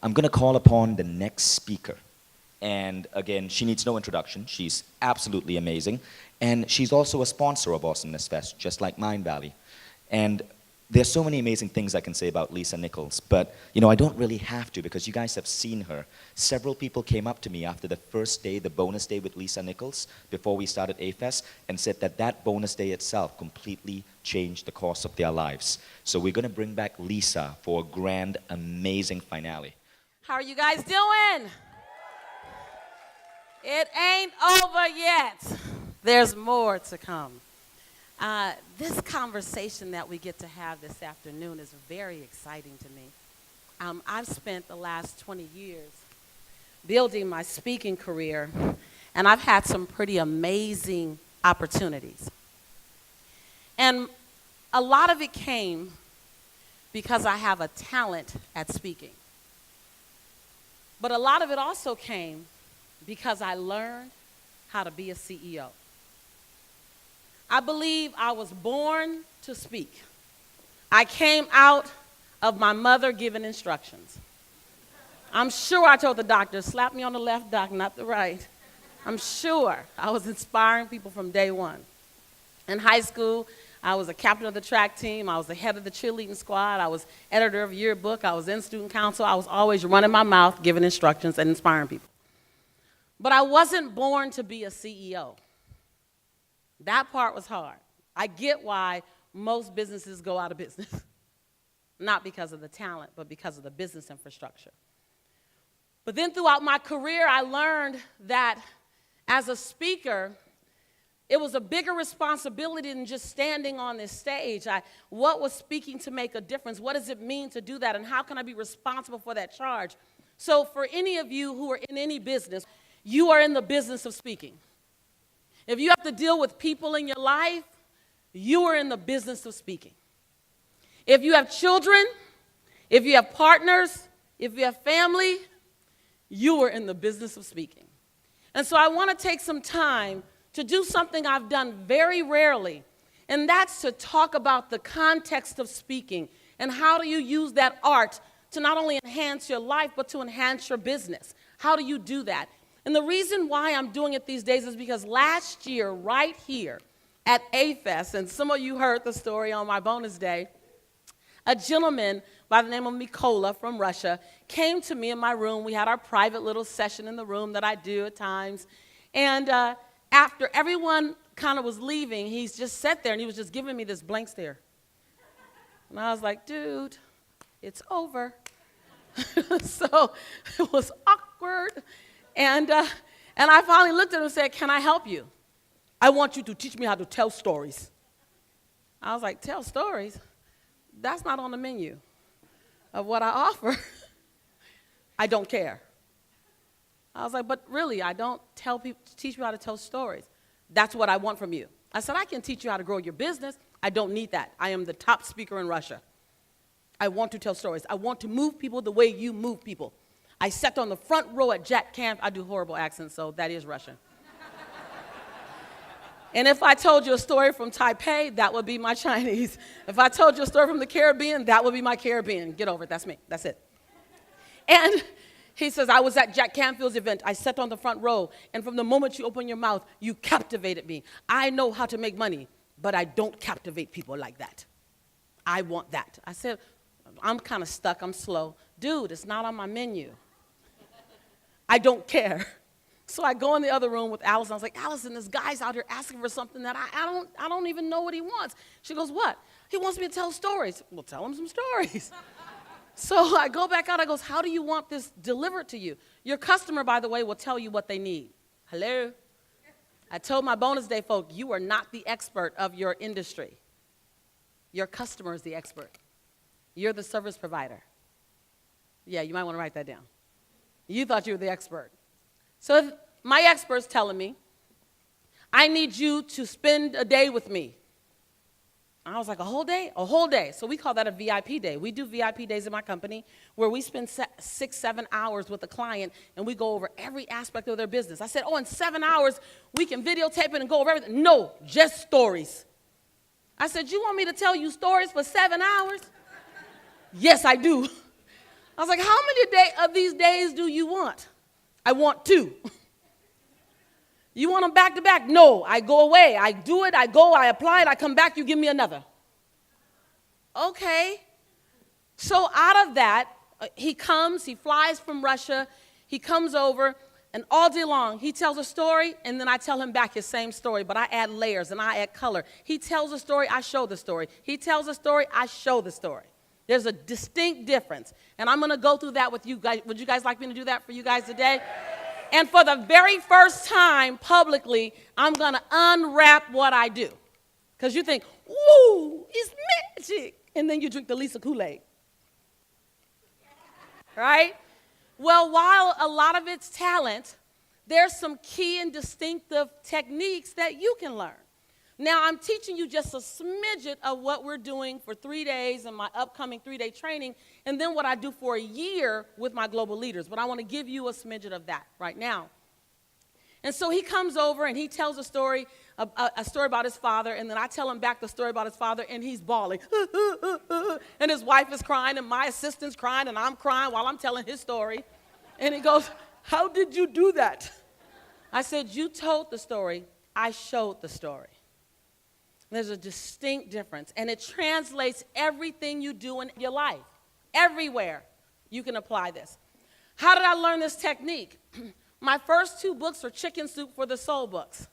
I'm going to call upon the next speaker. And again, she needs no introduction. She's absolutely amazing. And she's also a sponsor of Awesomeness Fest, just like Mind Valley. And there's so many amazing things I can say about Lisa Nichols, but I don't really have to because you guys have seen her. Several people came up to me after the first day, the bonus day with Lisa Nichols, before we started A-Fest, and said that that bonus day itself completely changed the course of their lives. So we're going to bring back Lisa for a grand, amazing finale. How are you guys doing? It ain't over yet. There's more to come. This conversation that we get to have this afternoon is very exciting to me. I've spent the last 20 years building my speaking career, and I've had some pretty amazing opportunities. And a lot of it came because I have a talent at speaking. But a lot of it also came because I learned how to be a CEO. I believe I was born to speak. I came out of my mother giving instructions. I'm sure I told the doctor, slap me on the left, doc, not the right. I'm sure I was inspiring people from day one. In high school, I was a captain of the track team. I was the head of the cheerleading squad. I was editor of a yearbook. I was in student council. I was always running my mouth, giving instructions and inspiring people. But I wasn't born to be a CEO. That part was hard. I get why most businesses go out of business. Not because of the talent, but because of the business infrastructure. But then throughout my career, I learned that as a speaker, it was a bigger responsibility than just standing on this stage. What was speaking to make a difference? What does it mean to do that? And how can I be responsible for that charge? So for any of you who are in any business, you are in the business of speaking. If you have to deal with people in your life, you are in the business of speaking. If you have children, if you have partners, if you have family, you are in the business of speaking. And so I want to take some time to do something I've done very rarely, and that's to talk about the context of speaking and how do you use that art to not only enhance your life, but to enhance your business. How do you do that? And the reason why I'm doing it these days is because last year, right here at A-Fest, and some of you heard the story on my bonus day, a gentleman by the name of Nichols from Russia came to me in my room. We had our private little session in the room that I do at times. And after everyone kind of was leaving, he's just sat there and he was just giving me this blank stare. And I was like, dude, it's over. So it was awkward. And I finally looked at him and said, can I help you? I want you to teach me how to tell stories. I was like, tell stories? That's not on the menu of what I offer. I don't care. I was like, but really, I don't tell people to teach me how to tell stories. That's what I want from you. I said, I can teach you how to grow your business. I don't need that. I am the top speaker in Russia. I want to tell stories. I want to move people the way you move people. I sat on the front row at Jack Camp. I do horrible accents, so that is Russian. And if I told you a story from Taipei, that would be my Chinese. If I told you a story from the Caribbean, that would be my Caribbean. Get over it. That's me. That's it. And he says, I was at Jack Canfield's event. I sat on the front row, and from the moment you open your mouth, you captivated me. I know how to make money, but I don't captivate people like that. I want that. I said, I'm kind of stuck. I'm slow. Dude, it's not on my menu. I don't care. So I go in the other room with Allison. I was like, Allison, this guy's out here asking for something that I don't even know what he wants. She goes, what? He wants me to tell stories. Well, tell him some stories. So I go back out. I goes, how do you want this delivered to you? Your customer, by the way, will tell you what they need. Hello? I told my bonus day folk, you are not the expert of your industry. Your customer is the expert. You're the service provider. Yeah, you might want to write that down. You thought you were the expert. So my expert's telling me, I need you to spend a day with me. I was like, a whole day? A whole day. So we call that a VIP day. We do VIP days in my company where we spend 6, 7 hours with a client and we go over every aspect of their business. I said, oh, in 7 hours, we can videotape it and go over everything. No, just stories. I said, you want me to tell you stories for 7 hours? Yes, I do. I was like, how many of these days do you want? I want 2. You want them back to back? No, I go away. I do it, I go, I apply it, I come back, you give me another. Okay. So out of that, he flies from Russia, he comes over, and all day long, he tells a story, and then I tell him back his same story, but I add layers and I add color. He tells a story, I show the story. He tells a story, I show the story. There's a distinct difference, and I'm going to go through that with you guys. Would you guys like me to do that for you guys today? And for the very first time publicly, I'm going to unwrap what I do. Because you think, ooh, it's magic. And then you drink the Lisa Kool-Aid. Right? Well, while a lot of it's talent, there's some key and distinctive techniques that you can learn. Now, I'm teaching you just a smidget of what we're doing for 3 days in my upcoming 3-day training, and then what I do for a year with my global leaders. But I want to give you a smidget of that right now. And so he comes over and he tells a story about his father, and then I tell him back the story about his father, and he's bawling. And his wife is crying, and my assistant's crying, and I'm crying while I'm telling his story. And he goes, how did you do that? I said, you told the story, I showed the story. There's a distinct difference, and it translates everything you do in your life. Everywhere you can apply this. How did I learn this technique? My first 2 books are Chicken Soup for the Soul books.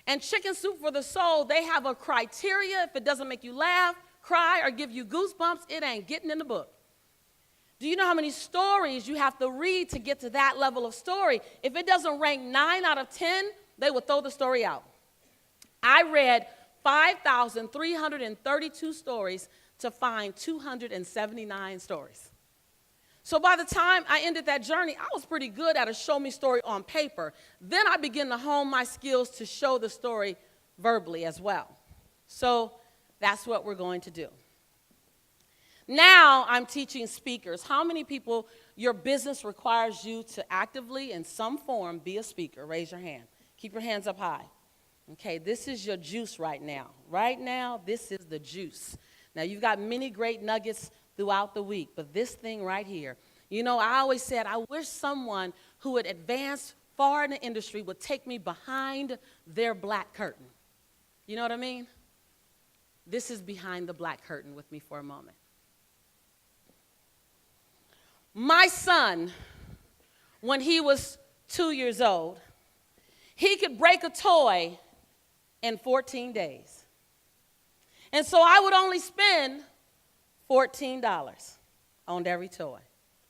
And Chicken Soup for the Soul, they have a criteria. If it doesn't make you laugh, cry, or give you goosebumps, it ain't getting in the book. Do you know how many stories you have to read to get to that level of story? If it doesn't rank 9 out of 10, they will throw the story out. I read 5,332 stories to find 279 stories. So by the time I ended that journey, I was pretty good at a show me story on paper. Then I began to hone my skills to show the story verbally as well. So that's what we're going to do. Now I'm teaching speakers. How many people your business requires you to actively, in some form, be a speaker? Raise your hand. Keep your hands up high. Okay, this is your juice right now. Right now, this is the juice. Now, you've got many great nuggets throughout the week, but this thing right here, you know, I always said, I wish someone who had advanced far in the industry would take me behind their black curtain. You know what I mean? This is behind the black curtain with me for a moment. My son, when he was 2 years old, he could break a toy in 14 days. And so I would only spend $14 on every toy.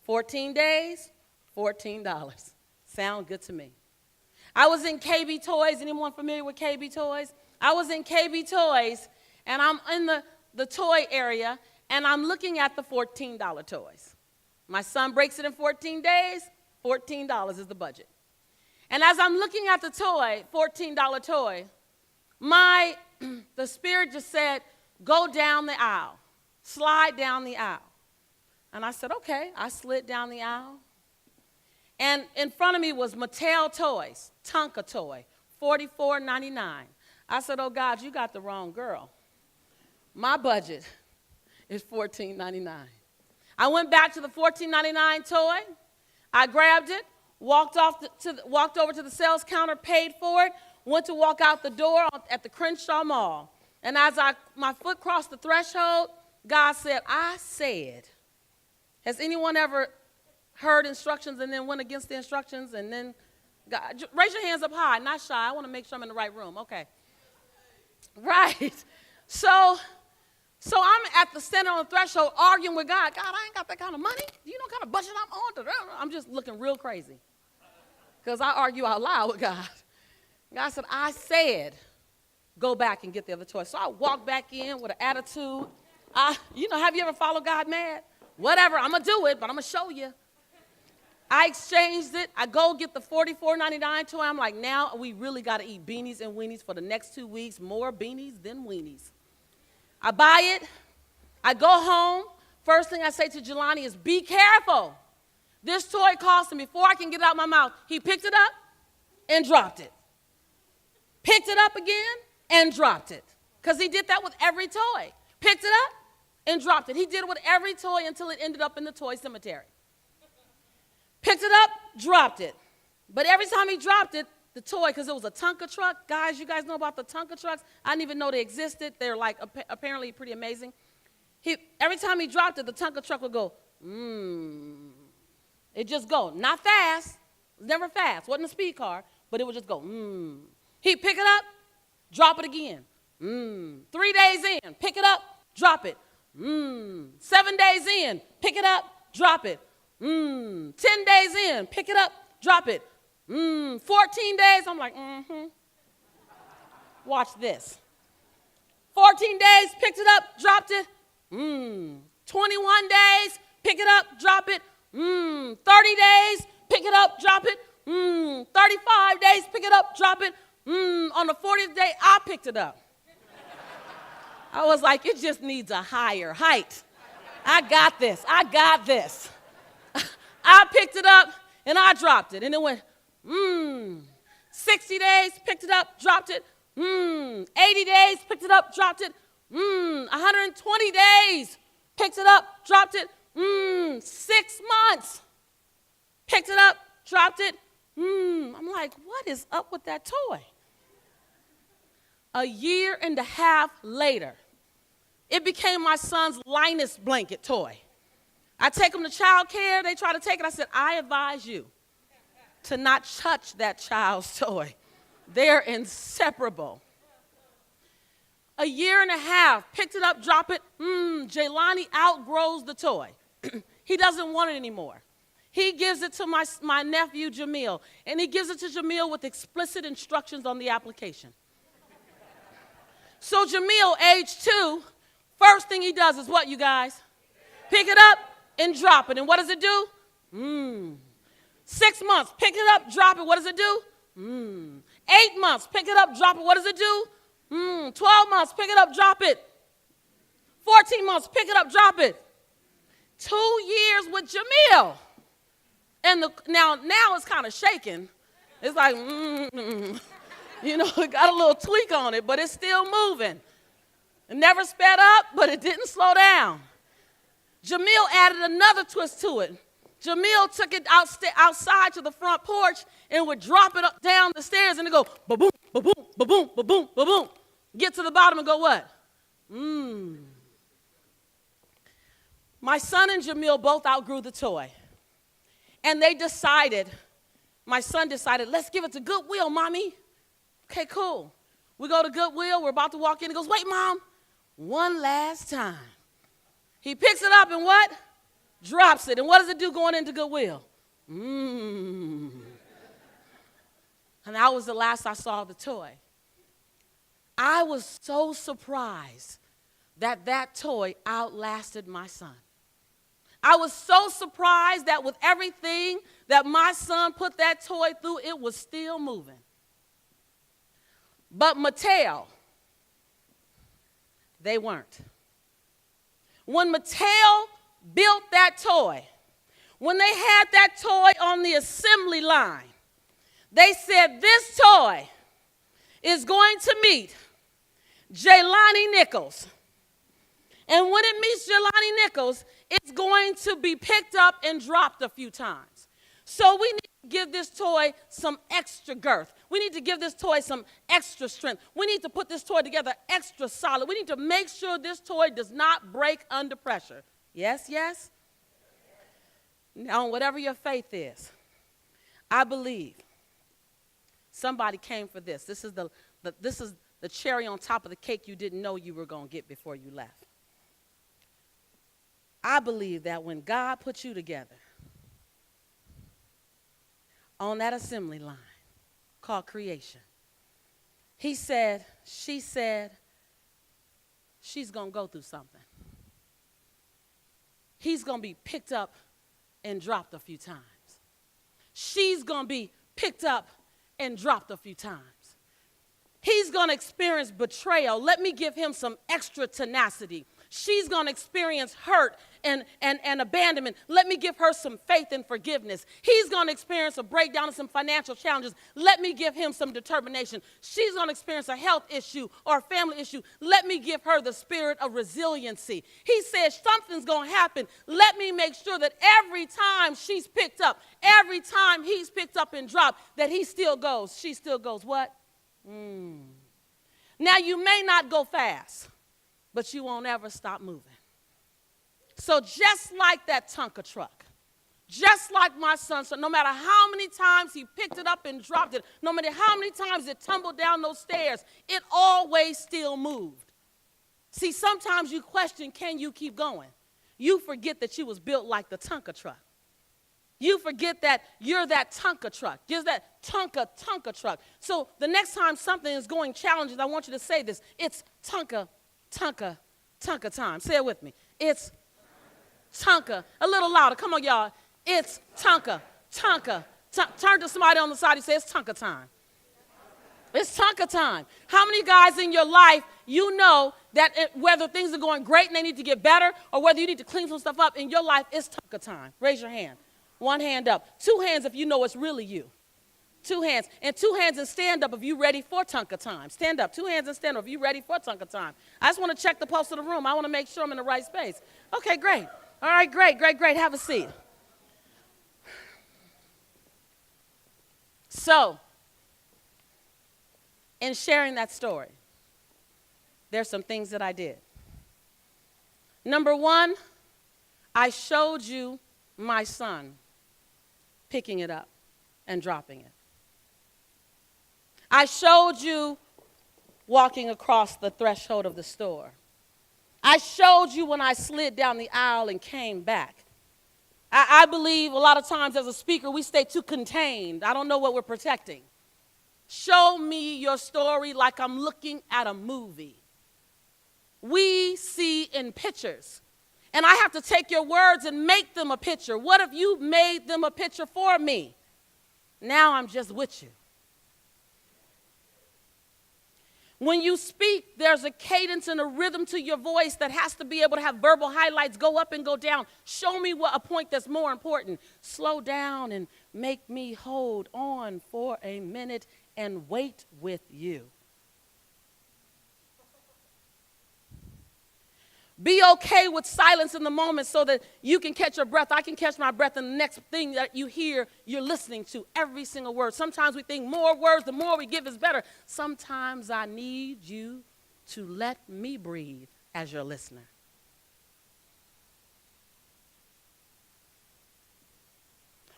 14 days, $14. Sound good to me. I was in KB Toys. Anyone familiar with KB Toys? I was in KB Toys, and I'm in the toy area, and I'm looking at the $14 toys. My son breaks it in 14 days, $14 is the budget. And as I'm looking at the toy, $14 toy, the spirit just said, go down the aisle, slide down the aisle. And I said, okay. I slid down the aisle. And in front of me was Mattel Toys, Tonka toy, $44.99. I said, oh, God, you got the wrong girl. My budget is $14.99. I went back to the $14.99 toy. I grabbed it, walked over to the sales counter, paid for it, went to walk out the door at the Crenshaw Mall. And as my foot crossed the threshold, God said, I said. Has anyone ever heard instructions and then went against the instructions and then God, raise your hands up high, not shy. I want to make sure I'm in the right room. Okay. Right. So I'm at the center on the threshold arguing with God. God, I ain't got that kind of money. You know what kind of budget I'm on? I'm just looking real crazy because I argue out loud with God. God said, I said, go back and get the other toy. So I walked back in with an attitude. Have you ever followed God mad? Whatever, I'm going to do it, but I'm going to show you. I exchanged it. I go get the $44.99 toy. I'm like, now we really got to eat beanies and weenies for the next 2 weeks. More beanies than weenies. I buy it. I go home. First thing I say to Jelani is, be careful. This toy cost him, before I can get it out of my mouth, he picked it up and dropped it. Picked it up again and dropped it. Because he did that with every toy. Picked it up and dropped it. He did it with every toy until it ended up in the toy cemetery. Picked it up, dropped it. But every time he dropped it, the toy, because it was a Tonka truck. Guys, you guys know about the Tonka trucks? I didn't even know they existed. They're like apparently pretty amazing. Every time he dropped it, the Tonka truck would go, mmm. It just go, not fast. It was never fast. Wasn't a speed car, but it would just go, mmm. He'd pick it up, drop it again. Mmm. 3 days in, pick it up, drop it. Mmm. 7 days in, pick it up, drop it. Mmm. 10 days in, pick it up, drop it. Mmm. 14 days, I'm like, mm-hmm. Watch this. 14 days, picked it up, dropped it. Mmm. 21 days, pick it up, drop it. 30 days, pick it up, drop it. 35 days, pick it up, drop it. On the 40th day, I picked it up. I was like, it just needs a higher height. I got this. I got this. I picked it up and I dropped it. And it went, 60 days, picked it up, dropped it. 80 days, picked it up, dropped it. 120 days, picked it up, dropped it. 6 months, picked it up, dropped it. I'm like, what is up with that toy? A year and a half later, it became my son's Linus blanket toy. I take him to child care. They try to take it. I said, I advise you to not touch that child's toy. They're inseparable. A year and a half, picked it up, drop it. Jaylani outgrows the toy. He doesn't want it anymore. He gives it to my nephew, Jamil, and he gives it to Jamil with explicit instructions on the application. So Jamil, age 2, first thing he does is what, you guys? Pick it up and drop it. And what does it do? 6 months, pick it up, drop it. What does it do? 8 months, pick it up, drop it. What does it do? 12 months, pick it up, drop it. 14 months, pick it up, drop it. 2 years with Jamil. And now it's kind of shaking. It's like, it got a little tweak on it, but it's still moving. It never sped up, but it didn't slow down. Jamil added another twist to it. Jamil took it outside to the front porch and would drop it up down the stairs and it go ba-boom, ba-boom, ba-boom, ba-boom, ba-boom. Get to the bottom and go what? My son and Jamil both outgrew the toy. And my son decided, let's give it to Goodwill, Mommy. Okay, cool. We go to Goodwill. We're about to walk in. He goes, wait, Mom, one last time. He picks it up and what? Drops it. And what does it do going into Goodwill? And that was the last I saw of the toy. I was so surprised that toy outlasted my son. I was so surprised that with everything that my son put that toy through, it was still moving. But Mattel, they weren't. When Mattel built that toy, when they had that toy on the assembly line, they said this toy is going to meet Jaylani Nichols. And when it meets Jaylani Nichols, it's going to be picked up and dropped a few times. So we need to give this toy some extra girth. We need to give this toy some extra strength. We need to put this toy together extra solid. We need to make sure this toy does not break under pressure. Yes, yes? Now, whatever your faith is, I believe somebody came for this. This is the cherry on top of the cake you didn't know you were going to get before you left. I believe that when God put you together on that assembly line called creation, he said, she said, she's going to go through something. He's going to be picked up and dropped a few times. She's going to be picked up and dropped a few times. He's going to experience betrayal. Let me give him some extra tenacity. She's going to experience hurt and abandonment. Let me give her some faith and forgiveness. He's going to experience a breakdown and some financial challenges. Let me give him some determination. She's going to experience a health issue or a family issue. Let me give her the spirit of resiliency. He says something's going to happen. Let me make sure that every time she's picked up, every time he's picked up and dropped, that he still goes, she still goes, what? Now, you may not go fast, but you won't ever stop moving. So just like that Tonka truck, just like my son, so no matter how many times he picked it up and dropped it, no matter how many times it tumbled down those stairs, it always still moved. See, sometimes you question, can you keep going? You forget that you was built like the Tonka truck. You forget that you're that Tonka truck. You're that Tonka truck. So the next time something is going challenging, I want you to say this. It's Tonka time. Say it with me. It's Tonka. A little louder. Come on, y'all. It's Tonka. Turn to somebody on the side and say, it's Tonka time. It's Tonka time. How many guys in your life, you know that whether things are going great and they need to get better or whether you need to clean some stuff up in your life, it's Tonka time. Raise your hand. One hand up. Two hands if you know it's really you. Two hands. And two hands and stand up if you're ready for Tonka time. Stand up. Two hands and stand up if you're ready for Tonka time. I just want to check the pulse of the room. I want to make sure I'm in the right space. Okay, great. All right, great. Have a seat. So, in sharing that story, there's some things that I did. Number one, I showed you my son picking it up and dropping it. I showed you walking across the threshold of the store. I showed you when I slid down the aisle and came back. I believe a lot of times as a speaker, we stay too contained. I don't know what we're protecting. Show me your story like I'm looking at a movie. We see in pictures. And I have to take your words and make them a picture. What if you made them a picture for me? Now I'm just with you. When you speak, there's a cadence and a rhythm to your voice that has to be able to have verbal highlights go up and go down. Show me a point that's more important. Slow down and make me hold on for a minute and wait with you. Be okay with silence in the moment so that you can catch your breath. I can catch my breath, and the next thing that you hear, you're listening to every single word. Sometimes we think more words, the more we give is better. Sometimes I need you to let me breathe as your listener.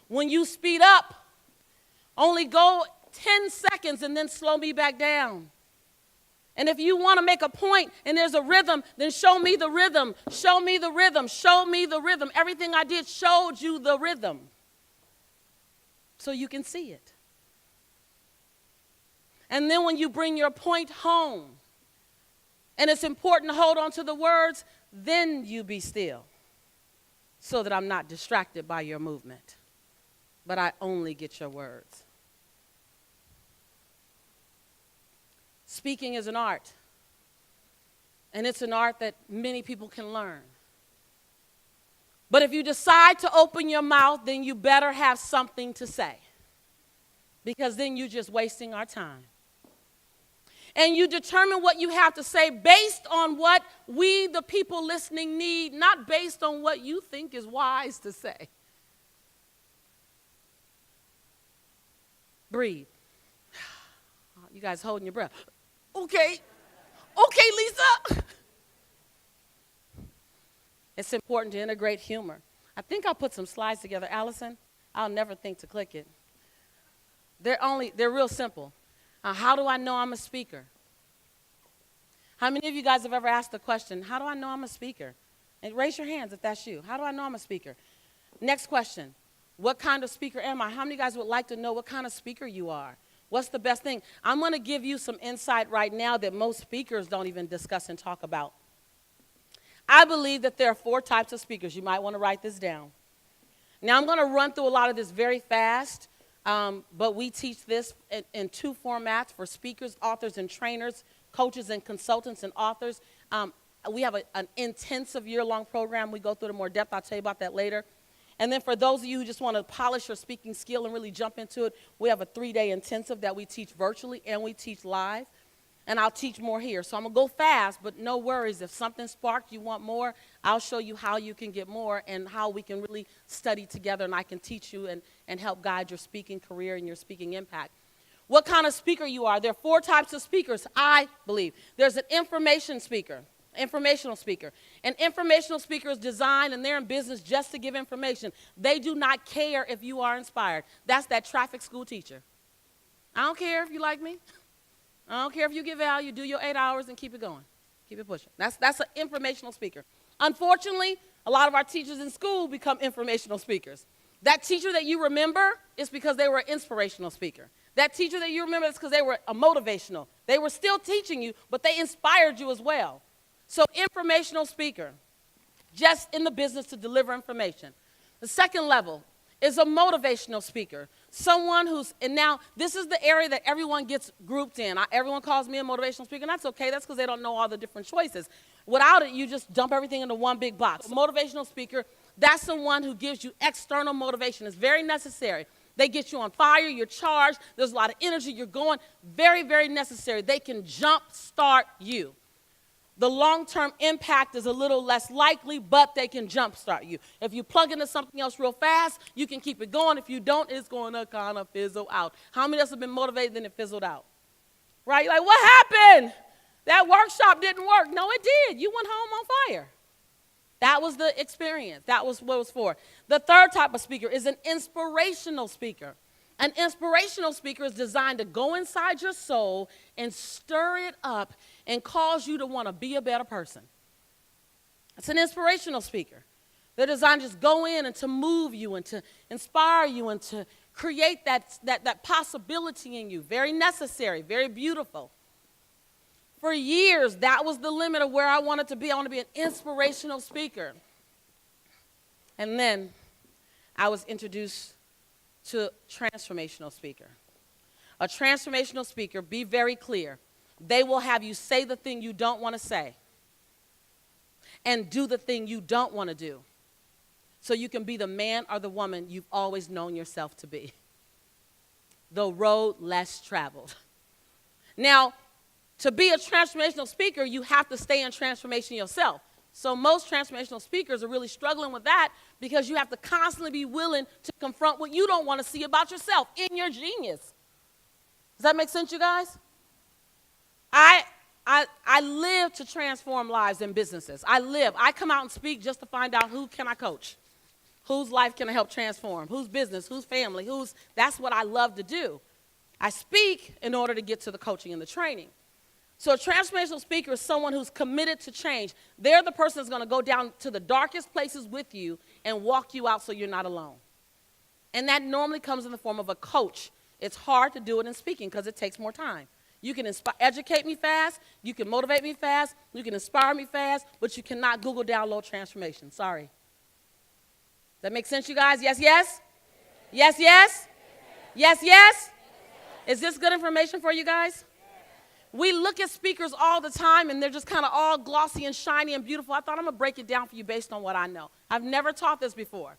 When you speed up, only go 10 seconds and then slow me back down. And if you want to make a point and there's a rhythm, then show me the rhythm. Show me the rhythm. Show me the rhythm. Everything I did showed you the rhythm so you can see it. And then when you bring your point home, and it's important to hold on to the words, then you be still so that I'm not distracted by your movement, but I only get your words. Speaking is an art, and it's an art that many people can learn. But if you decide to open your mouth, then you better have something to say, because then you're just wasting our time. And you determine what you have to say based on what we, the people listening, need, not based on what you think is wise to say. Breathe. You guys holding your breath. Okay, Lisa. It's important to integrate humor. I think I'll put some slides together. Allison, I'll never think to click it. They're real simple. How do I know I'm a speaker? How many of you guys have ever asked the question, how do I know I'm a speaker? And raise your hands if that's you. How do I know I'm a speaker? Next question, what kind of speaker am I? How many of you guys would like to know what kind of speaker you are? What's the best thing? I'm going to give you some insight right now that most speakers don't even discuss and talk about. I believe that there are 4 types of speakers. You might want to write this down. Now, I'm going to run through a lot of this very fast, but we teach this in 2 formats for speakers, authors, and trainers, coaches and consultants and authors. we have an intensive year-long program. We go through it in more depth. I'll tell you about that later. And then for those of you who just want to polish your speaking skill and really jump into it, we have a 3-day intensive that we teach virtually and we teach live. And I'll teach more here. So I'm going to go fast, but no worries. If something sparked, you want more, I'll show you how you can get more and how we can really study together, and I can teach you and help guide your speaking career and your speaking impact. What kind of speaker you are. There are 4 types of speakers, I believe. There's an informational speaker. An informational speaker is designed, and they're in business just to give information. They do not care if you are inspired. That's that traffic school teacher. I don't care if you like me. I don't care if you get value. Do your 8 hours and keep it going. Keep it pushing. That's an informational speaker. Unfortunately, a lot of our teachers in school become informational speakers. That teacher that you remember is because they were an inspirational speaker. That teacher that you remember is because they were a motivational. They were still teaching you, but they inspired you as well. So informational speaker, just in the business to deliver information. The second level is a motivational speaker. Someone who's, and now this is the area that everyone gets grouped in. Everyone calls me a motivational speaker, and that's okay. That's because they don't know all the different choices. Without it, you just dump everything into one big box. A motivational speaker, that's someone who gives you external motivation. It's very necessary. They get you on fire, you're charged, there's a lot of energy, you're going. Very, very necessary. They can jump start you. The long-term impact is a little less likely, but they can jumpstart you. If you plug into something else real fast, you can keep it going. If you don't, it's going to kind of fizzle out. How many of us have been motivated and it fizzled out? Right? You're like, what happened? That workshop didn't work. No, it did. You went home on fire. That was the experience. That was what it was for. The third type of speaker is an inspirational speaker. An inspirational speaker is designed to go inside your soul and stir it up and cause you to want to be a better person. It's an inspirational speaker. They're designed to just go in and to move you and to inspire you and to create that possibility in you. Very necessary, very beautiful. For years, that was the limit of where I wanted to be. I want to be an inspirational speaker. And then I was introduced to transformational speaker. A transformational speaker, be very clear. They will have you say the thing you don't want to say and do the thing you don't want to do so you can be the man or the woman you've always known yourself to be. The road less traveled. Now, to be a transformational speaker, you have to stay in transformation yourself. So most transformational speakers are really struggling with that because you have to constantly be willing to confront what you don't want to see about yourself in your genius. Does that make sense, you guys? I live to transform lives and businesses. I come out and speak just to find out who can I coach, whose life can I help transform, whose business, whose family, that's what I love to do. I speak in order to get to the coaching and the training. So a transformational speaker is someone who's committed to change. They're the person that's going to go down to the darkest places with you and walk you out so you're not alone. And that normally comes in the form of a coach. It's hard to do it in speaking because it takes more time. You can educate me fast, you can motivate me fast, you can inspire me fast, but you cannot Google download transformation. Sorry. Does that make sense, you guys? Yes, yes? Yes, yes? Yes, yes? Is this good information for you guys? We look at speakers all the time, and they're just kind of all glossy and shiny and beautiful. I thought I'm going to break it down for you based on what I know. I've never taught this before.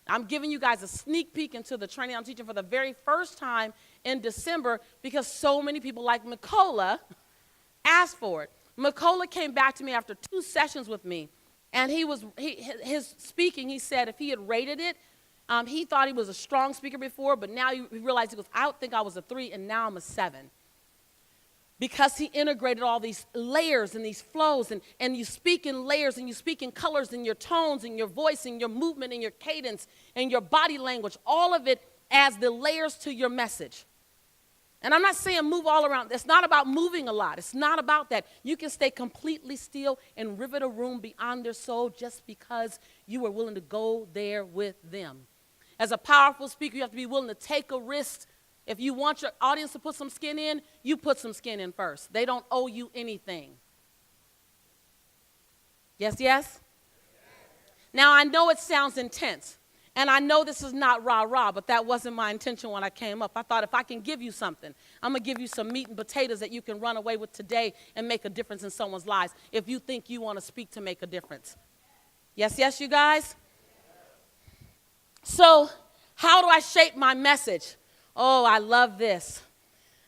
I'm giving you guys a sneak peek into the training I'm teaching for the very first time in December because so many people like Nichols asked for it. Nichols came back to me after 2 sessions with me, and his speaking, he said if he had rated it, he thought he was a strong speaker before, but now he realized he goes, I think I was a 3, and now I'm a 7. Because he integrated all these layers and these flows, and you speak in layers, and you speak in colors, and your tones, and your voice, and your movement, and your cadence, and your body language, all of it adds the layers to your message. And I'm not saying move all around. It's not about moving a lot. It's not about that. You can stay completely still and rivet a room beyond their soul just because you are willing to go there with them. As a powerful speaker, you have to be willing to take a risk. If you want your audience to put some skin in, you put some skin in first. They don't owe you anything. Yes, yes? Now, I know it sounds intense, And I know this is not rah-rah, but that wasn't my intention when I came up. I thought if I can give you something, I'm going to give you some meat and potatoes that you can run away with today and make a difference in someone's lives if you think you want to speak to make a difference. Yes, yes, you guys? So how do I shape my message? Oh, I love this.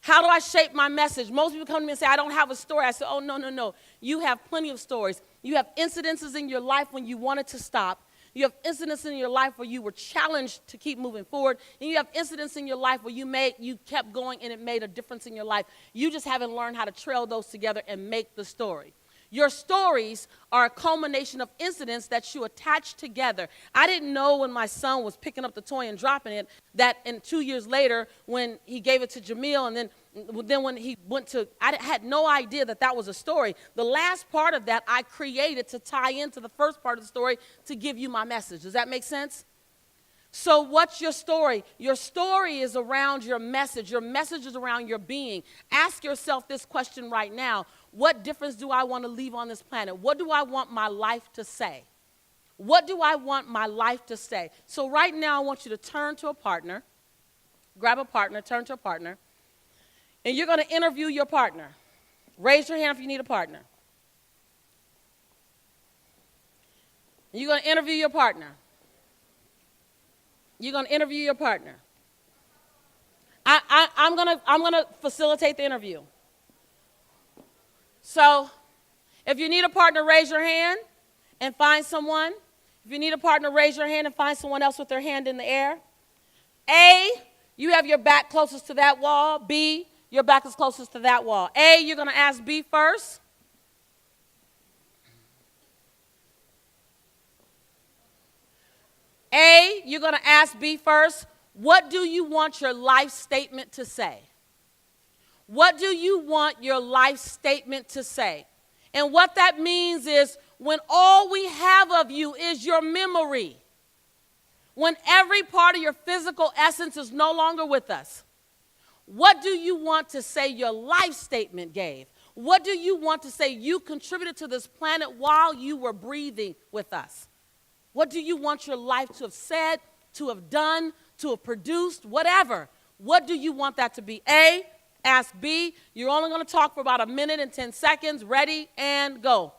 How do I shape my message? Most people come to me and say, I don't have a story. I say, oh, no, no, no. You have plenty of stories. You have incidences in your life when you wanted to stop. You have incidents in your life where you were challenged to keep moving forward. And you have incidents in your life where you kept going and it made a difference in your life. You just haven't learned how to trail those together and make the story. Your stories are a culmination of incidents that you attach together. I didn't know when my son was picking up the toy and dropping it that 2 years later when he gave it to Jamil and then when he went to, I had no idea that that was a story. The last part of that I created to tie into the first part of the story to give you my message. Does that make sense? So what's your story? Your story is around your message. Your message is around your being. Ask yourself this question right now. What difference do I want to leave on this planet? What do I want my life to say? What do I want my life to say? So right now I want you to turn to a partner, grab a partner, turn to a partner, and you're going to interview your partner. Raise your hand if you need a partner. You're going to interview your partner. You're going to interview your partner. I'm gonna facilitate the interview. So if you need a partner, raise your hand and find someone. If you need a partner, raise your hand and find someone else with their hand in the air. A, you have your back closest to that wall. B, your back is closest to that wall. A, you're going to ask B first. A, you're going to ask B first, what do you want your life statement to say? What do you want your life statement to say? And what that means is when all we have of you is your memory, when every part of your physical essence is no longer with us, what do you want to say your life statement gave? What do you want to say you contributed to this planet while you were breathing with us? What do you want your life to have said, to have done, to have produced, whatever? What do you want that to be? A, ask B. You're only going to talk for about 1 minute and 10 seconds. Ready, and go.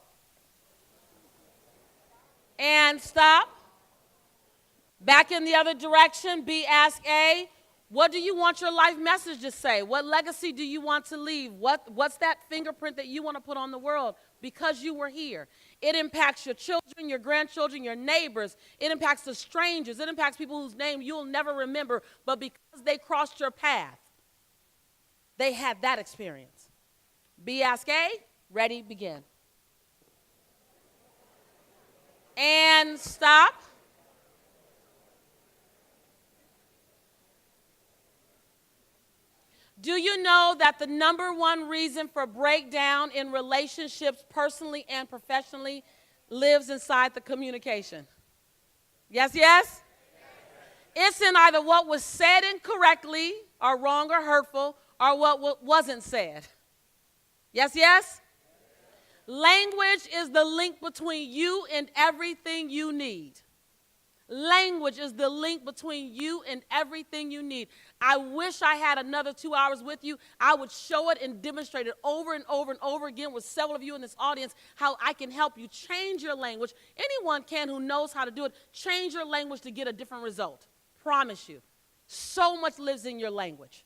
And stop. Back in the other direction. B, ask A. What do you want your life message to say? What legacy do you want to leave? What's that fingerprint that you want to put on the world because you were here? It impacts your children, your grandchildren, your neighbors. It impacts the strangers. It impacts people whose name you'll never remember, but because they crossed your path, they had that experience. B, ask A. Ready, begin. And stop. Do you know that the #1 reason for breakdown in relationships, personally and professionally, lives inside the communication? Yes, yes? It's in either what was said incorrectly or wrong or hurtful or what wasn't said. Yes, yes? Language is the link between you and everything you need. Language is the link between you and everything you need. I wish I had another 2 hours with you. I would show it and demonstrate it over and over and over again with several of you in this audience, how I can help you change your language. Anyone can who knows how to do it. Change your language to get a different result. Promise you. So much lives in your language.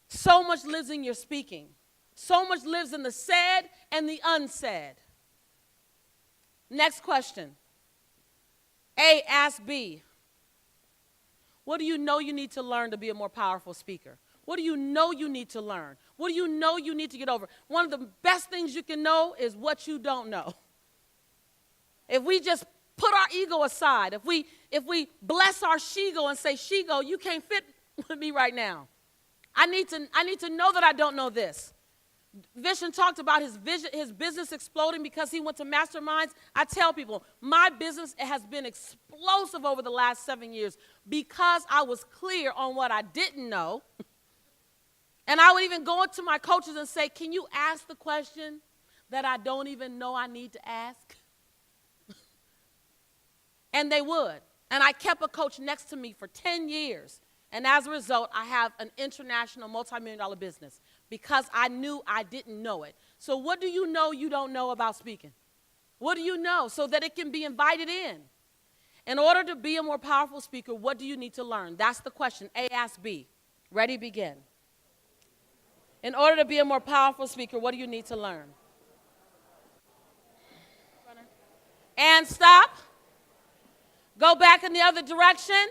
So much lives in your speaking. So much lives in the said and the unsaid. Next question. A, ask B. What do you know you need to learn to be a more powerful speaker? What do you know you need to learn? What do you know you need to get over? One of the best things you can know is what you don't know. If we just put our ego aside, if we bless our she-go and say, she-go, you can't fit with me right now. I need to know that I don't know this. Vishen talked about his business exploding because he went to masterminds. I tell people, my business has been explosive over the last 7 years because I was clear on what I didn't know. And I would even go to my coaches and say, can you ask the question that I don't even know I need to ask? And they would. And I kept a coach next to me for 10 years. And as a result, I have an international multi-million-dollar business because I knew I didn't know it. So what do you know you don't know about speaking? What do you know so that it can be invited in? In order to be a more powerful speaker, what do you need to learn? That's the question. A asks B. Ready, begin. In order to be a more powerful speaker, what do you need to learn? And stop. Go back in the other direction.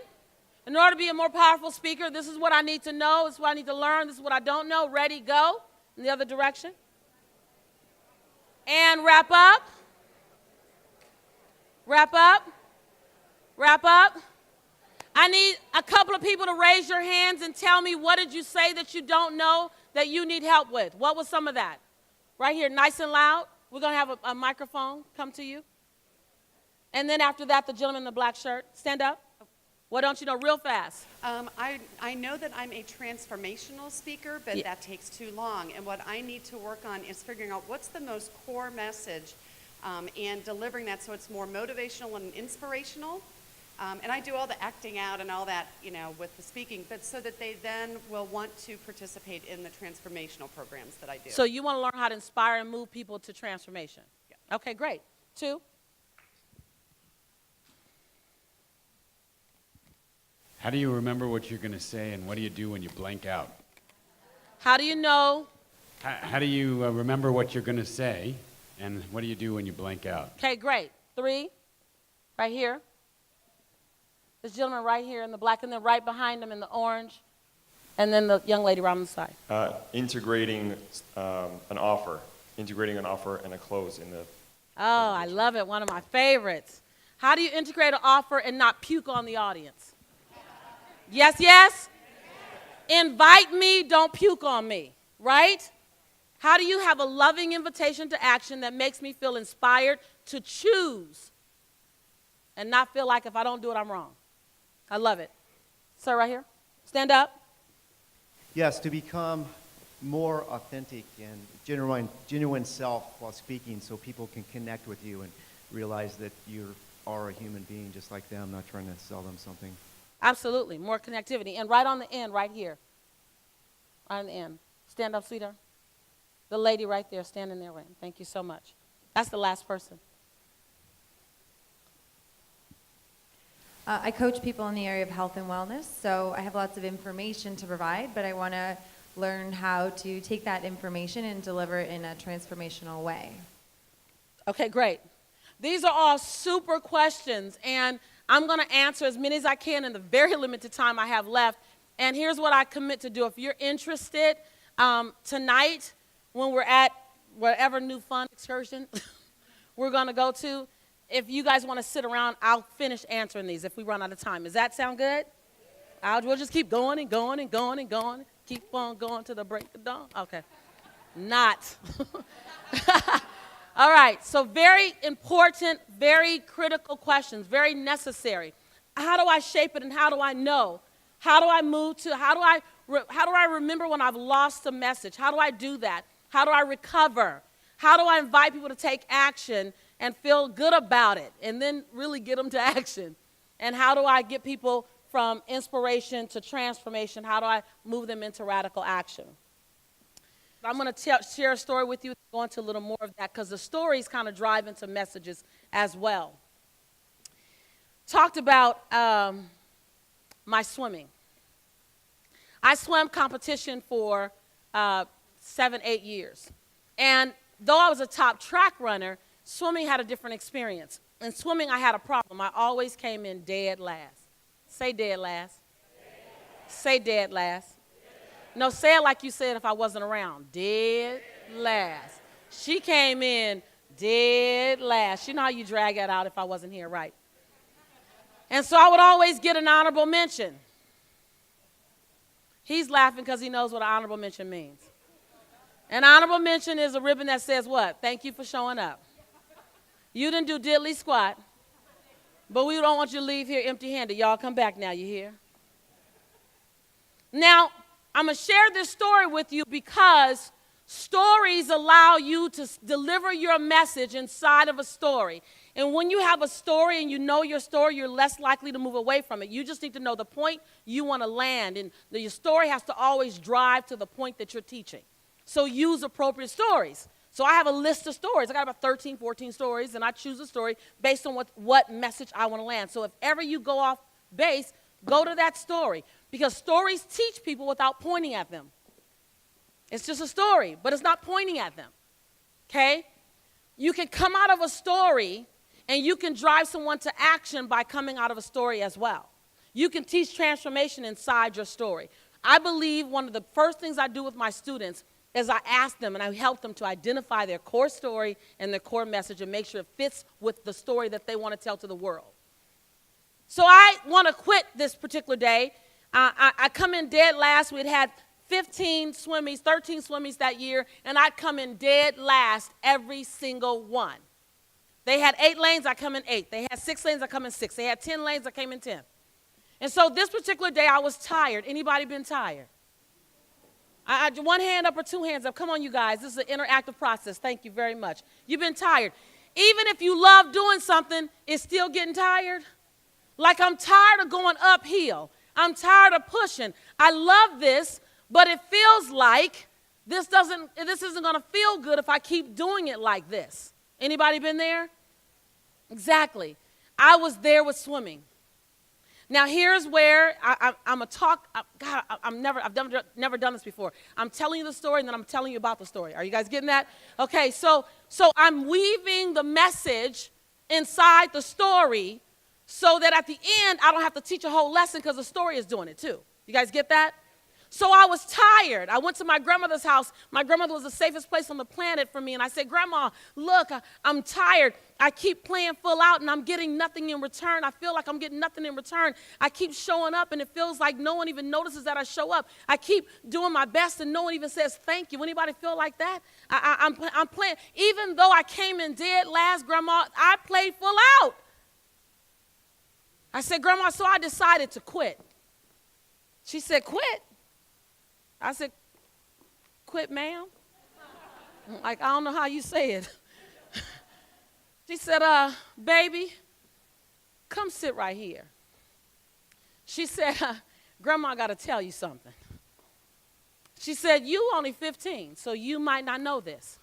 In order to be a more powerful speaker, this is what I need to know. This is what I need to learn. This is what I don't know. Ready, go. In the other direction. And wrap up. Wrap up. Wrap up. I need a couple of people to raise your hands and tell me, what did you say that you don't know that you need help with? What was some of that? Right here, nice and loud. We're going to have a microphone come to you. And then after that, the gentleman in the black shirt. Stand up. What don't you know? Real fast. I know that I'm a transformational speaker, but that takes too long. And what I need to work on is figuring out what's the most core message and delivering that so it's more motivational and inspirational. And I do all the acting out and all that, with the speaking, but so that they then will want to participate in the transformational programs that I do. So you want to learn how to inspire and move people to transformation. Yeah. Okay, great. 2. How do you remember what you're going to say, and what do you do when you blank out? How do you know? How do you remember what you're going to say, and what do you do when you blank out? Okay, great. 3, right here. This gentleman right here in the black, and then right behind him in the orange, and then the young lady right on the side. Integrating an offer and a close in the. Oh, I love it. One of my favorites. How do you integrate an offer and not puke on the audience? Yes, yes? Invite me, don't puke on me, right? How do you have a loving invitation to action that makes me feel inspired to choose and not feel like if I don't do it, I'm wrong? I love it. Sir, right here. Stand up. Yes, to become more authentic and genuine self while speaking so people can connect with you and realize that you are a human being just like them, not trying to sell them something. Absolutely. More connectivity. And right on the end, right here. Right on the end. Stand up, sweetheart. The lady right there, standing there. Thank you so much. That's the last person. I coach people in the area of health and wellness, so I have lots of information to provide, but I want to learn how to take that information and deliver it in a transformational way. Okay, great. These are all super questions, and I'm going to answer as many as I can in the very limited time I have left. And here's what I commit to do. If you're interested, tonight when we're at whatever new fun excursion we're going to go to, if you guys want to sit around, I'll finish answering these if we run out of time. Does that sound good? We'll just keep going and going and going and going. Keep on going to the break of dawn. Okay. Not. All right, so very important, very critical questions, very necessary. How do I shape it and how do I know? How do I move to, how do I remember when I've lost a message? How do I do that? How do I recover? How do I invite people to take action and feel good about it and then really get them to action? And how do I get people from inspiration to transformation? How do I move them into radical action? I'm going to share a story with you, go into a little more of that because the stories kind of drive into messages as well. Talked about my swimming. I swam competition for 7-8 years. And though I was a top track runner, swimming had a different experience. In swimming, I had a problem. I always came in dead last. Say dead last. Say dead last. No, say it like you said if I wasn't around. Dead last. She came in dead last. You know how you drag that out if I wasn't here, right? And so I would always get an honorable mention. He's laughing because he knows what an honorable mention means. An honorable mention is a ribbon that says what? Thank you for showing up. You didn't do diddly squat, but we don't want you to leave here empty-handed. Y'all come back now, you hear? Now, I'm going to share this story with you because stories allow you to deliver your message inside of a story. And when you have a story and you know your story, you're less likely to move away from it. You just need to know the point you want to land. And your story has to always drive to the point that you're teaching. So use appropriate stories. So I have a list of stories. I got about 13, 14 stories, and I choose a story based on what message I want to land. So if ever you go off base, go to that story. Because stories teach people without pointing at them. It's just a story, but it's not pointing at them. Okay? You can come out of a story and you can drive someone to action by coming out of a story as well. You can teach transformation inside your story. I believe one of the first things I do with my students is I ask them and I help them to identify their core story and their core message and make sure it fits with the story that they want to tell to the world. So I want to quit this particular day. I come in dead last. We'd had 15 swimmies, 13 swimmies that year, and I'd come in dead last every single one. They had 8 lanes, I come in 8. They had 6 lanes, I come in 6. They had 10 lanes, I came in 10. And so this particular day, I was tired. Anybody been tired? One hand up or 2 hands up. Come on, you guys. This is an interactive process. Thank you very much. You've been tired. Even if you love doing something, it's still getting tired. Like I'm tired of going uphill. I'm tired of pushing. I love this, but it feels like this isn't going to feel good if I keep doing it like this. Anybody been there? Exactly. I was there with swimming. Now here's where I'm a talk. God, I've never done this before. I'm telling you the story, and then I'm telling you about the story. Are you guys getting that? Okay. So I'm weaving the message inside the story, so that at the end I don't have to teach a whole lesson because the story is doing it too. You guys get that? So I was tired. I went to my grandmother's house. My grandmother was the safest place on the planet for me. And I said, Grandma, look, I'm tired. I keep playing full out and I'm getting nothing in return. I feel like I'm getting nothing in return. I keep showing up and it feels like no one even notices that I show up. I keep doing my best and no one even says thank you. Anybody feel like that? I'm playing. Even though I came in dead last, Grandma, I played full out. I said, Grandma, so I decided to quit. She said, quit? I said, quit, ma'am? Like, I don't know how you say it. She said, baby, come sit right here. She said, Grandma, I got to tell you something. She said, you only 15, so you might not know this.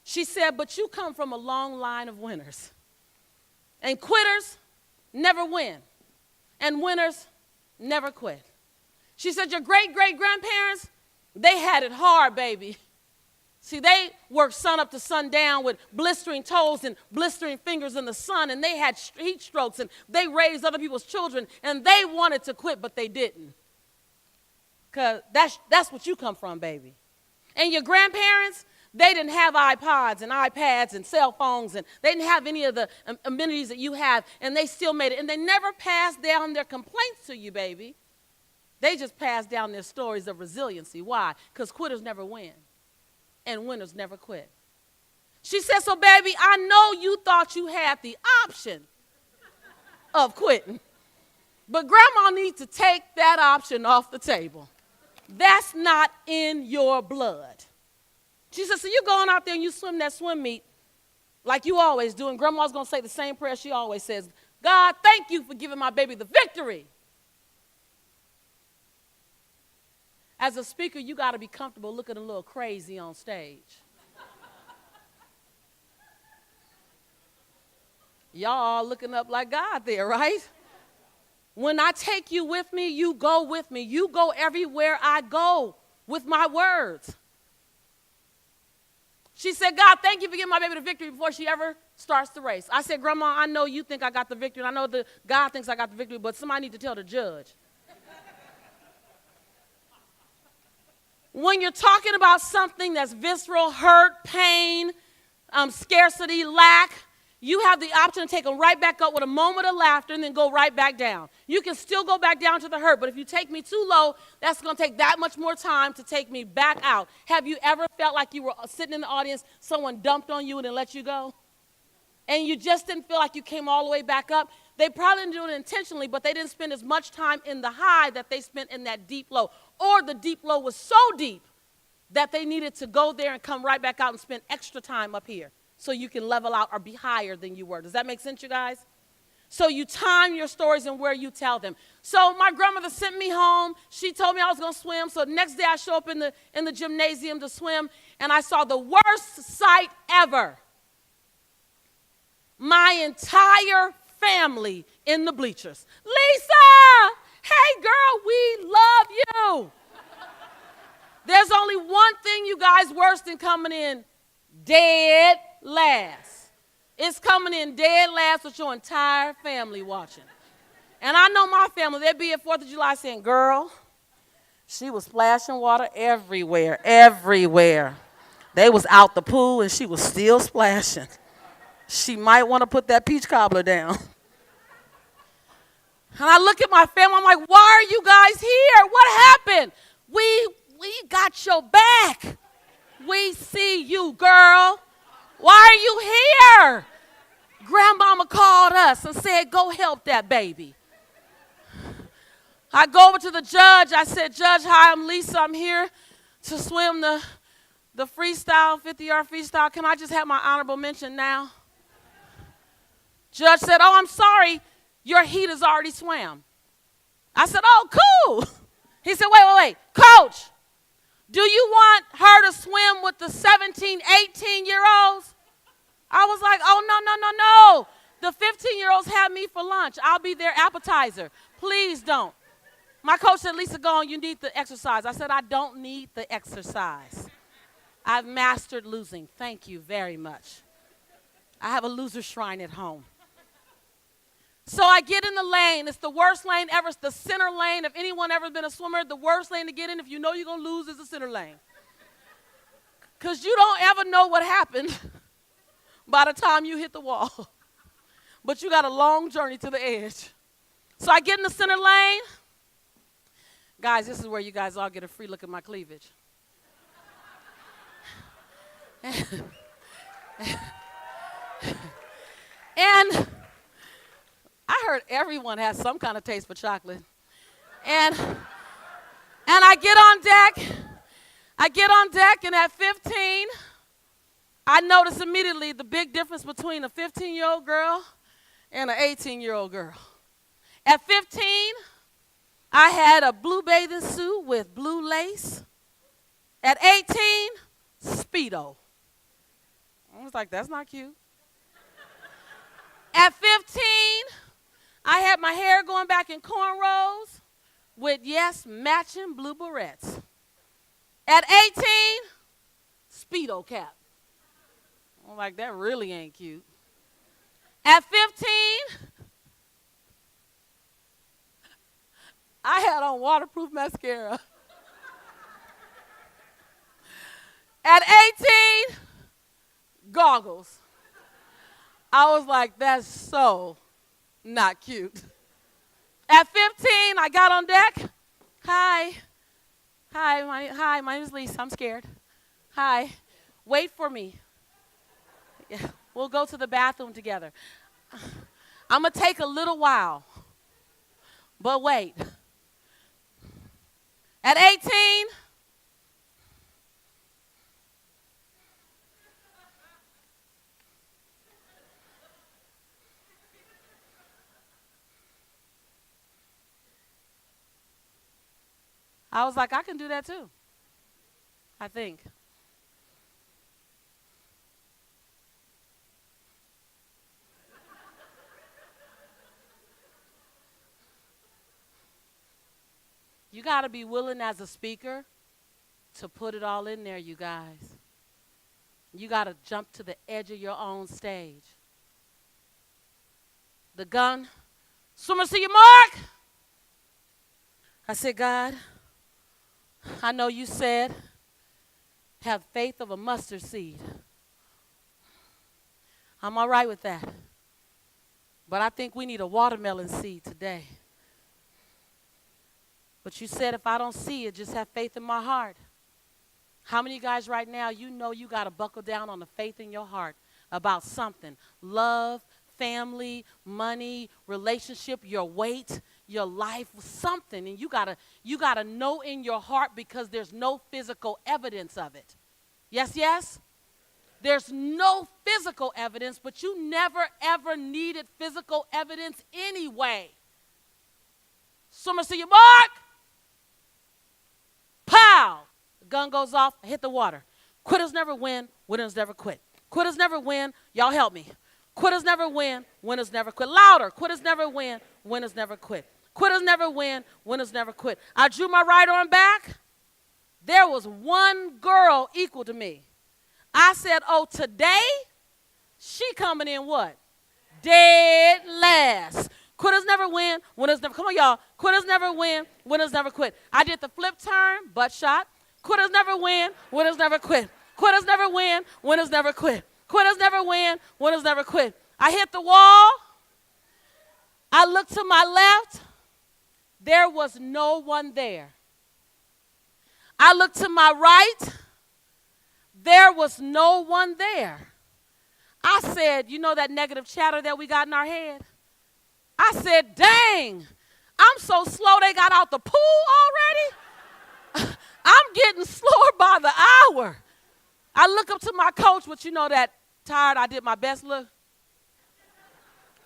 She said, but you come from a long line of winners. And quitters never win. And winners never quit. She said, your great-great-grandparents, they had it hard, baby. See, they worked sun up to sundown with blistering toes and blistering fingers in the sun, and they had heat strokes, and they raised other people's children, and they wanted to quit, but they didn't. Because that's what you come from, baby. And your grandparents, they didn't have iPods and iPads and cell phones, and they didn't have any of the amenities that you have, and they still made it. And they never passed down their complaints to you, baby. They just pass down their stories of resiliency. Why? Because quitters never win, and winners never quit. She said, so baby, I know you thought you had the option of quitting, but Grandma needs to take that option off the table. That's not in your blood. She said, so you're going out there and you swim that swim meet like you always do, and Grandma's going to say the same prayer she always says, God, thank you for giving my baby the victory. As a speaker, you got to be comfortable looking a little crazy on stage. Y'all all looking up like God there, right? When I take you with me, you go with me. You go everywhere I go with my words. She said, God, thank you for giving my baby the victory before she ever starts the race. I said, Grandma, I know you think I got the victory, and I know that God thinks I got the victory, but somebody need to tell the judge. When you're talking about something that's visceral, hurt, pain, scarcity, lack, you have the option to take them right back up with a moment of laughter and then go right back down. You can still go back down to the hurt, but if you take me too low, that's going to take that much more time to take me back out. Have you ever felt like you were sitting in the audience, someone dumped on you and then let you go? And you just didn't feel like you came all the way back up? They probably didn't do it intentionally, but they didn't spend as much time in the high that they spent in that deep low. Or the deep low was so deep that they needed to go there and come right back out and spend extra time up here. so you can level out or be higher than you were. Does that make sense, you guys? So you time your stories and where you tell them. So my grandmother sent me home. She told me I was going to swim. So the next day I show up in the gymnasium to swim, and I saw the worst sight ever. My entire family in the bleachers. Lisa! Hey, girl, we love you. There's only one thing, you guys, worse than coming in dead last. It's coming in dead last with your entire family watching. And I know my family, they'd be at 4th of July saying, girl, she was splashing water everywhere, everywhere. They was out the pool and she was still splashing. She might want to put that peach cobbler down. And I look at my family, I'm like, why are you guys here? What happened? We got your back. We see you, girl. Why are you here? Grandmama called us and said, go help that baby. I go over to the judge. I said, Judge, hi, I'm Lisa. I'm here to swim the freestyle, 50-yard freestyle. Can I just have my honorable mention now? Judge said, oh, I'm sorry. Your heat is already swam. I said, oh, cool. He said, wait. Coach, do you want her to swim with the 17, 18-year-olds? I was like, oh, no. The 15-year-olds have me for lunch. I'll be their appetizer. Please don't. My coach said, Lisa, go on. You need the exercise. I said, I don't need the exercise. I've mastered losing. Thank you very much. I have a loser shrine at home. So I get in the lane. It's the worst lane ever. It's the center lane. If anyone ever been a swimmer, the worst lane to get in if you know you're going to lose is the center lane. Because you don't ever know what happened by the time you hit the wall. But you got a long journey to the edge. So I get in the center lane. Guys, this is where you guys all get a free look at my cleavage. And I heard everyone has some kind of taste for chocolate. And I get on deck, and at 15, I notice immediately the big difference between a 15-year-old girl and an 18-year-old girl. At 15, I had a blue bathing suit with blue lace. At 18, Speedo. I was like, that's not cute. At 15, I had my hair going back in cornrows with, yes, matching blue barrettes. At 18, Speedo cap. I'm like, that really ain't cute. At 15, I had on waterproof mascara. At 18, goggles. I was like, that's so not cute. At 15, I got on deck. Hi, my name is Lisa. I'm scared. Hi, wait for me. Yeah, we'll go to the bathroom together. I'm going to take a little while, but wait. At 18, I was like, I can do that too, I think. You got to be willing as a speaker to put it all in there, you guys. You got to jump to the edge of your own stage. The gun, swimmers to your mark. I said, God, I know you said have faith of a mustard seed. I'm all right with that. But I think we need a watermelon seed today. But you said if I don't see it, just have faith in my heart. How many of you guys right now, you know you got to buckle down on the faith in your heart about something? Love, family, money, relationship, your weight, your life, something. And you gotta know in your heart because there's no physical evidence of it. Yes, yes? There's no physical evidence, but you never, ever needed physical evidence anyway. Swimmers to your mark. Pow! The gun goes off, I hit the water. Quitters never win, winners never quit. Quitters never win, y'all help me. Quitters never win, winners never quit. Louder, quitters never win, winners never quit. Quitters never win, winners never quit. I drew my right arm back. There was one girl equal to me. I said, oh, today, she coming in what? Dead last. Quitters never win, winners never, come on y'all. Quitters never win, winners never quit. I did the flip turn, butt shot. Quitters never win, winners never quit. Quitters never win, winners never quit. Quitters never win, winners never quit. I hit the wall. I looked to my left. There was no one there. I looked to my right. There was no one there. I said, you know that negative chatter that we got in our head? I said, dang, I'm so slow they got out the pool already. I'm getting slower by the hour. I look up to my coach, but you know that tired, I did my best look.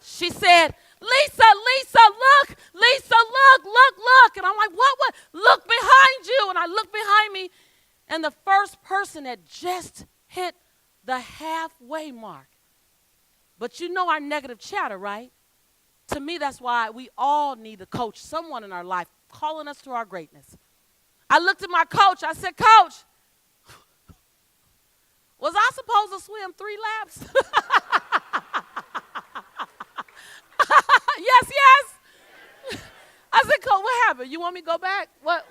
She said, Lisa, look. Lisa, look. And I'm like, what? Look behind you. And I look behind me, and the first person had just hit the halfway mark. But you know our negative chatter, right? To me, that's why we all need a coach, someone in our life, calling us to our greatness. I looked at my coach. I said, Coach, was I supposed to swim 3 laps? Yes. I said, Coach, what happened? You want me to go back? What?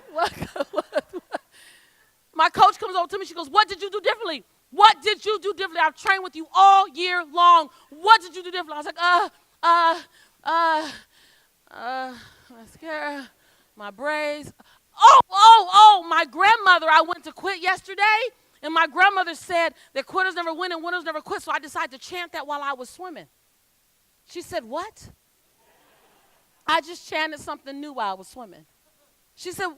My coach comes over to me. She goes, what did you do differently? What did you do differently? I've trained with you all year long. What did you do differently? I was like, mascara, my braids. Oh, my grandmother, I went to quit yesterday, and my grandmother said that quitters never win and winners never quit, so I decided to chant that while I was swimming. She said, what? I just chanted something new while I was swimming. She said,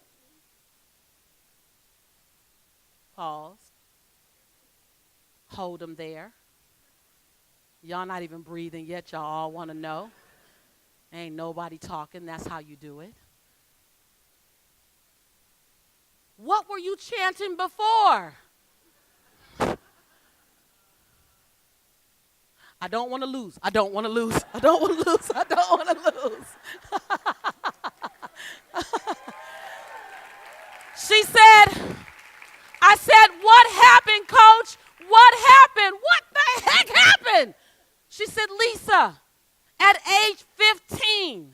pause. Hold them there. Y'all not even breathing yet. Y'all all want to know. Ain't nobody talking. That's how you do it. What were you chanting before? I don't want to lose. I don't want to lose. I don't want to lose. I don't want to lose. She said, I said, what happened, Coach? What happened? What the heck happened? She said, Lisa, at age 15,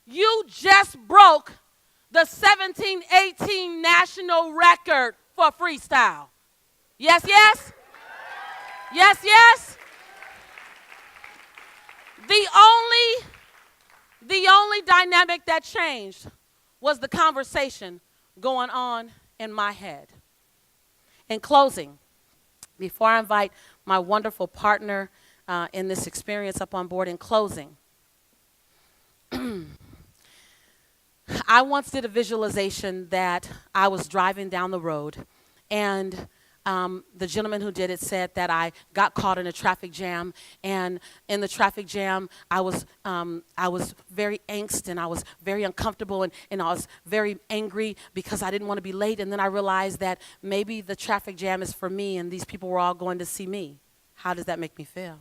you just broke the 17-18 national record for freestyle. Yes, yes? Yes, yes? The only dynamic that changed was the conversation going on in my head. In closing, before I invite my wonderful partner in this experience up on board, in closing, I once did a visualization that I was driving down the road, and the gentleman who did it said that I got caught in a traffic jam, and in the traffic jam, I was very angst, and I was very uncomfortable, and I was very angry because I didn't want to be late, and then I realized that maybe the traffic jam is for me, and these people were all going to see me. How does that make me feel?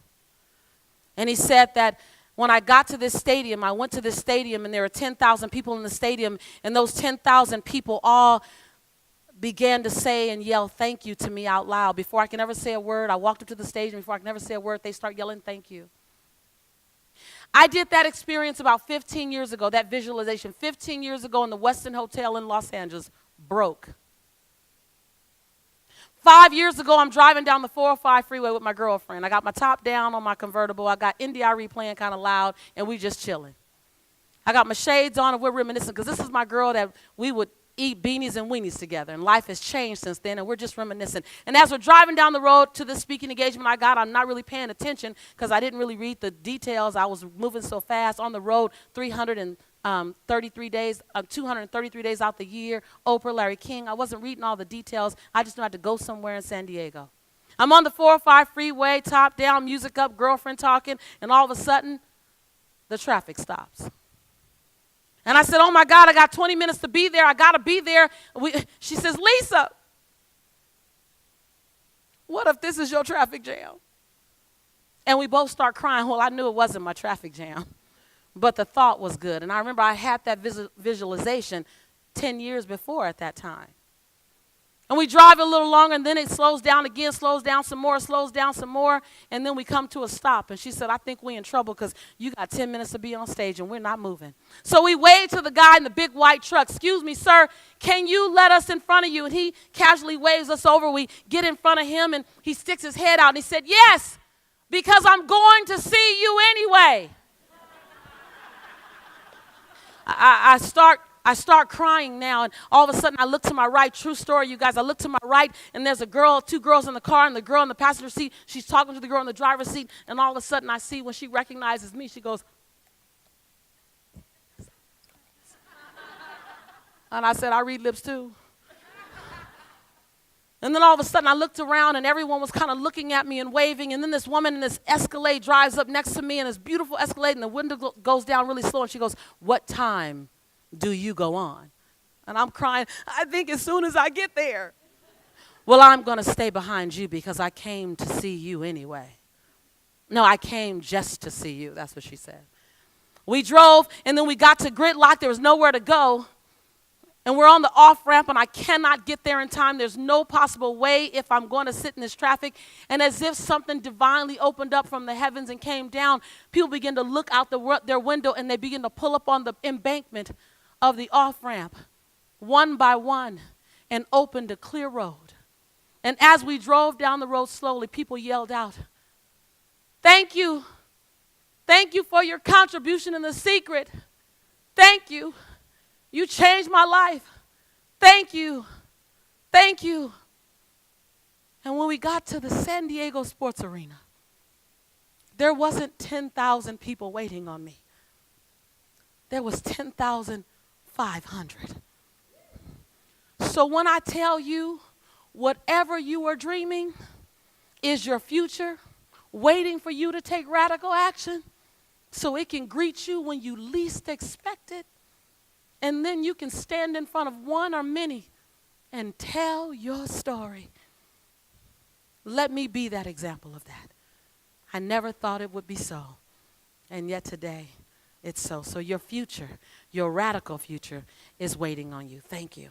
And he said that when I got to this stadium, I went to this stadium, and there were 10,000 people in the stadium, and those 10,000 people all began to say and yell thank you to me out loud. Before I can ever say a word, I walked up to the stage, and before I can ever say a word, they start yelling thank you. I did that experience about 15 years ago, that visualization, 15 years ago in the Westin Hotel in Los Angeles, broke. 5 years ago, I'm driving down the 405 freeway with my girlfriend. I got my top down on my convertible. I got NDRE playing kind of loud, and we just chilling. I got my shades on, and we're reminiscing, because this is my girl that we would eat beanies and weenies together, and life has changed since then, and we're just reminiscing. And as we're driving down the road to this speaking engagement I got, I'm not really paying attention because I didn't really read the details. I was moving so fast on the road, 333 days, 233 days out the year, Oprah, Larry King. I wasn't reading all the details. I just knew I had to go somewhere in San Diego. I'm on the 405 freeway, top down, music up, girlfriend talking, and all of a sudden, the traffic stops. And I said, oh my God, I got 20 minutes to be there. I got to be there. She says, Lisa, what if this is your traffic jam? And we both start crying. Well, I knew it wasn't my traffic jam, but the thought was good. And I remember I had that visualization 10 years before at that time. And we drive a little longer, and then it slows down again, slows down some more, slows down some more, and then we come to a stop. And she said, I think we're in trouble because you got 10 minutes to be on stage, and we're not moving. So we wave to the guy in the big white truck. Excuse me, sir, can you let us in front of you? And he casually waves us over. We get in front of him, and he sticks his head out, and he said, yes, because I'm going to see you anyway. I start crying now, and all of a sudden I look to my right. True story, you guys. I look to my right, and there's a girl, two girls in the car, and the girl in the passenger seat, she's talking to the girl in the driver's seat, and all of a sudden I see when she recognizes me, she goes, and I said, I read lips too. And then all of a sudden I looked around, and everyone was kind of looking at me and waving, and then this woman in this Escalade drives up next to me, in this beautiful Escalade, and the window goes down really slow, and she goes, what time do you go on? And I'm crying, I think as soon as I get there. Well, I'm going to stay behind you because I came to see you anyway. No, I came just to see you. That's what she said. We drove, and then we got to Gridlock. There was nowhere to go. And we're on the off-ramp, and I cannot get there in time. There's no possible way if I'm going to sit in this traffic. And as if something divinely opened up from the heavens and came down, people begin to look out their window, and they begin to pull up on the embankment of the off-ramp, one by one, and opened a clear road. And as we drove down the road slowly, people yelled out, thank you. Thank you for your contribution in the secret. Thank you. You changed my life. Thank you. Thank you. And when we got to the San Diego Sports Arena, there wasn't 10,000 people waiting on me. There was 10,500. So when I tell you, whatever you are dreaming is your future, waiting for you to take radical action so it can greet you when you least expect it, and then you can stand in front of one or many and tell your story. Let me be that example of that. I never thought it would be so, and yet today it's so. So your future, your radical future, is waiting on you. Thank you.